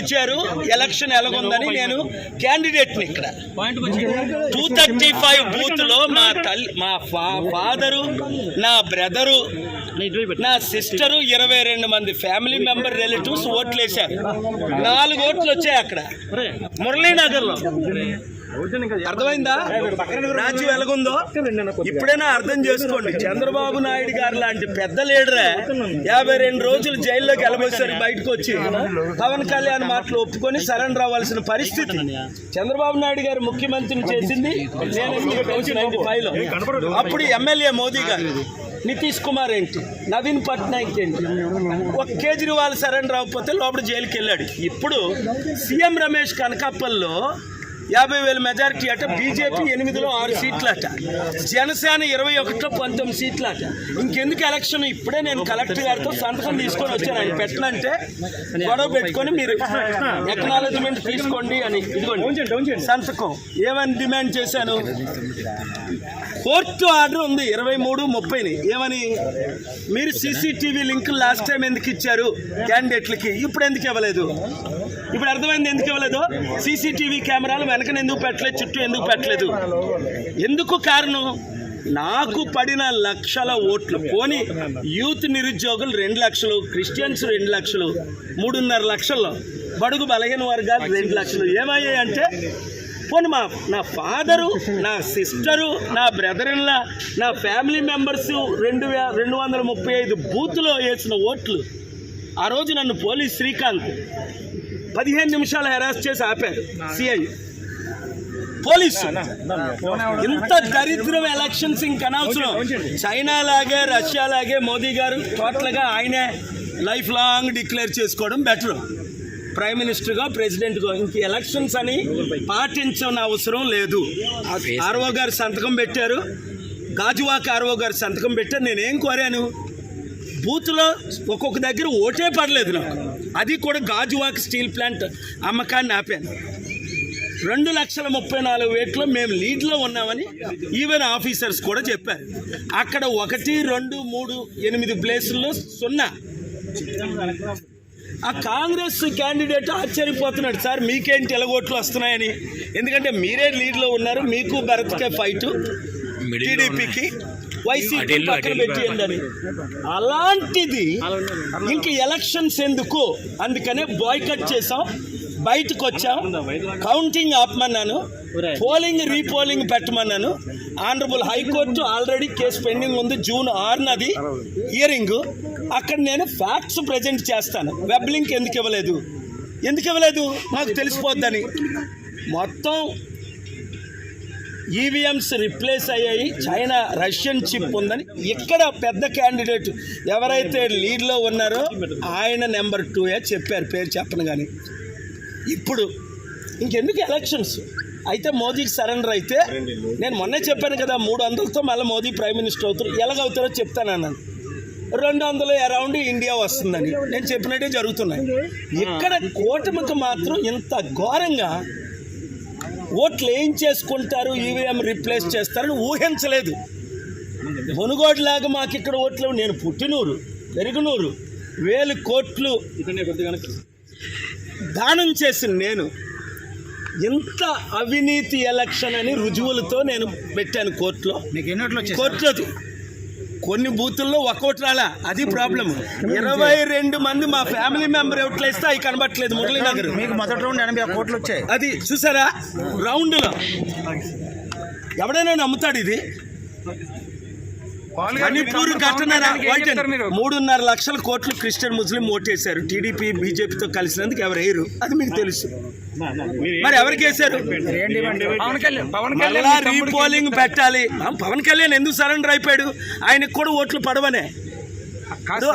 గెలిచారు, ఎలక్షన్ ఎలాగుందని నేను క్యాండిడేట్ని ఇక్కడ 235 బూత్లో మా ఫాదరు, నా బ్రదరు, నా సిస్టరు, 22 మంది ఫ్యామిలీ మెంబర్ రిలేటివ్స్ ఓట్లు వేశారు. 4 ఓట్లు వచ్చాయి అక్కడ మురళీనగర్లో. అర్థమైందా రాజ్యం ఎలాగుందో? ఇప్పుడైనా అర్థం చేసుకోండి. చంద్రబాబు నాయుడు గారు లాంటి పెద్ద లీడరే 52 రోజులు జైల్లోకి వెళ్ళబోసారు, బయటకు వచ్చి పవన్ కళ్యాణ్ మాటలు ఒప్పుకొని సరెండర్ అవ్వాల్సిన పరిస్థితి. చంద్రబాబు నాయుడు గారు ముఖ్యమంత్రిని చేసింది 1995లో. అప్పుడు ఎమ్మెల్యే మోదీ గారు, నితీష్ కుమార్ ఏంటి, నవీన్ పట్నాయక్ ఏంటి, ఒక కేజ్రీవాల్ సరెండర్ అవ్వకపోతే లోపల జైలుకి వెళ్ళాడు. ఇప్పుడు సీఎం రమేష్ కనకాపల్లో 50,000 మెజారిటీ అట, బీజేపీ 8లో 6 సీట్లట, జనసేన 21లో 19 సీట్లట. ఇంకెందుకు ఎలక్షన్? ఇప్పుడే నేను కలెక్టర్ గారితో సంతకం తీసుకొని వచ్చాను. ఆయన పెట్టనంటే గొడవ పెట్టుకొని మీరు ఎక్నాలజ్మెంట్ తీసుకోండి అని, ఇదిగోండి సంతకం. ఏమని డిమాండ్ చేశాను? కోర్టు ఆర్డర్ ఉంది 23-30ని. ఏమని? మీరు సీసీటీవీ లింక్ లాస్ట్ టైం ఎందుకు ఇచ్చారు క్యాండిడేట్లకి, ఇప్పుడు ఎందుకు ఇవ్వలేదు? ఇప్పుడు అర్థమైంది ఎందుకు ఇవ్వలేదు. సీసీటీవీ కెమెరాలు వెనకన ఎందుకు పెట్టలేదు, చుట్టూ ఎందుకు పెట్టలేదు? ఎందుకు కారణం? నాకు పడిన లక్షల ఓట్లు పోని యూత్ నిరుద్యోగులు 2 లక్షలు, క్రిస్టియన్స్ 2 లక్షలు, 3.5 లక్షల్లో బడుగు బలహీన వర్గాలు 2 లక్షలు ఏమయ్యాయి అంటే, పోనీ నా ఫాదరు, నా సిస్టరు, నా బ్రదర్లా, నా ఫ్యామిలీ మెంబర్స్ 235 బూత్లో వేసిన ఓట్లు. ఆ రోజు నన్ను పోలీస్ శ్రీకాంత్ 15 నిమిషాలు హెరాస్ చేసి ఆపారు సిఐ పోలీసు. ఇంత దరిద్రం ఎలక్షన్స్ ఇంకనవసరం. చైనా లాగే, రష్యా లాగే మోదీ గారు టోటల్గా ఆయనే లైఫ్ లాంగ్ డిక్లేర్ చేసుకోవడం బెటర్, ప్రైమ్ మినిస్టర్గా, ప్రెసిడెంట్గా. ఇంక ఎలక్షన్స్ అని పాటించని అవసరం లేదు. ఆర్ఓ గారు సంతకం పెట్టారు, గాజువాక ఆర్ఓ గారు సంతకం పెట్టారు. నేనేం కోరాను? బూత్లో ఒక్కొక్క దగ్గర ఓటే పడలేదు నాకు. అది కూడా గాజువాక స్టీల్ ప్లాంట్ అమ్మకాన్ని ఆపాను. 2,34,000 మేము లీడ్లో ఉన్నామని ఈవెన్ ఆఫీసర్స్ కూడా చెప్పారు. అక్కడ 1, 2, 3, 8 ప్లేసుల్లో 0. ఆ కాంగ్రెస్ క్యాండిడేట్ ఆశ్చర్యపోతున్నాడు, సార్ మీకేంటి ఎలాగోట్లు వస్తున్నాయని. ఎందుకంటే మీరే లీడ్లో ఉన్నారు, మీకు భరత్కే ఫైటు, టీడీపీకి వైసీపీ పక్కన పెట్టేయండి అని. అలాంటిది ఇంక ఎలక్షన్స్ ఎందుకు? అందుకనే బాయ్కట్ చేసాం, బయటకు వచ్చాం, కౌంటింగ్ ఆపమన్నాను, పోలింగ్ రీపోలింగ్ పెట్టమన్నాను. Honourable high court already case pending ఉంది, June 6 హియరింగ్. అక్కడ నేను ఫ్యాక్ట్స్ ప్రజెంట్ చేస్తాను. వెబ్ లింక్ ఎందుకు ఇవ్వలేదు మాకు తెలిసిపోద్దని. మొత్తం ఈవీఎంస్ రిప్లేస్ అయ్యాయి, చైనా రష్యన్ చిప్ ఉందని. ఇక్కడ పెద్ద క్యాండిడేట్ ఎవరైతే లీడ్లో ఉన్నారో ఆయన నెంబర్ 2 చెప్పారు, పేరు చెప్పను. కానీ ఇప్పుడు ఇంకెందుకు ఎలక్షన్స్? అయితే మోదీకి సరెండర్ అయితే, నేను మొన్నే చెప్పాను కదా 300తో మళ్ళీ మోదీ ప్రైమ్ మినిస్టర్ అవుతారు. ఎలాగవుతారో చెప్తానన్నాను. 200 అరౌండ్ ఇండియా వస్తుందని నేను చెప్పినట్టే జరుగుతున్నాయి. ఇక్కడ కూటమికి మాత్రం ఇంత ఘోరంగా ఓట్లు ఏం చేసుకుంటారు, ఈవీఎం రిప్లేస్ చేస్తారని ఊహించలేదు. మునుగోడులాగా మాకు ఇక్కడ ఓట్లు. నేను పుట్టినూరు, పెరుగునూరు, 1000 కోట్లు దానం చేసిన నేను. ఇంత అవినీతి ఎలక్షన్ అని రుజువులతో నేను పెట్టాను కోర్టులో. కోర్టులో కొన్ని బూతుల్లో ఒక్కోటి రాలా, అది ప్రాబ్లం. 22 మంది మా ఫ్యామిలీ మెంబర్ ఓట్లు వేస్తే అవి కనబట్టలేదు. మురళీనగర్ మీకు మొదటి రౌండ్ 80 కోట్లు వచ్చాయి. అది చూసారా రౌండ్లో? ఎవడైనా నమ్ముతాడు ఇది? మణిపూర్ ఘటన 3.5 లక్షల కోట్లు క్రిస్టియన్ ముస్లిం ఓటేశారు. టీడీపీ బీజేపీతో కలిసినందుకు ఎవరు వేయరు, అది మీకు తెలుసు. మరి ఎవరికి వేశారు? మళ్ళా రీపోలింగ్ పెట్టాలి. పవన్ కళ్యాణ్ ఎందుకు సరెండర్ అయిపోయాడు? ఆయనకు కూడా ఓట్లు పడవనే.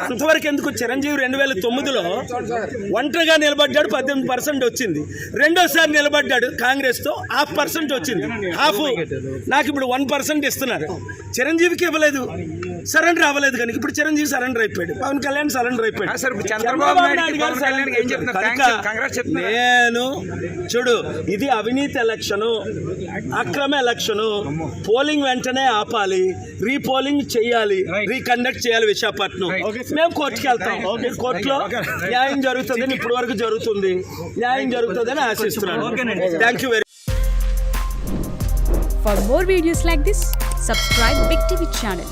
అంతవరకు ఎందుకు? చిరంజీవి 2009లో ఒంటరిగా నిలబడ్డాడు, 18% వచ్చింది. రెండోసారి నిలబడ్డాడు కాంగ్రెస్తో, 0.5% వచ్చింది. నాకు ఇప్పుడు 1% ఇస్తున్నారు. చిరంజీవికి ఇవ్వలేదు. సరెండర్ అవ్వలేదు కనుక ఇప్పుడు చిరంజీవి సరెండర్ అయిపోయాడు, పవన్ కళ్యాణ్ సరెండర్ అయిపోయాడు. సార్ ఇప్పుడు చంద్రబాబు నాయుడు గారు సరెండర్ ఏం చెప్తున్నారు? కనుక కాంగ్రెస్ చెప్తున్నారు. నేను చూడు, ఇది అవినీతి ఎలక్షను, అక్రమ ఎలక్షను. పోలింగ్ వెంటనే ఆపాలి, రీపోలింగ్ చేయాలి, రీకండక్ట్ చేయాలి విశాఖపట్నం. మేము కోర్టుకి వెళ్తాం. కోర్టులో న్యాయం జరుగుతుందని ఇప్పటి వరకు జరుగుతుంది, న్యాయం జరుగుతుందని ఆశిస్తున్నాను. Thank you very. For more videos like this, subscribe Big TV channel.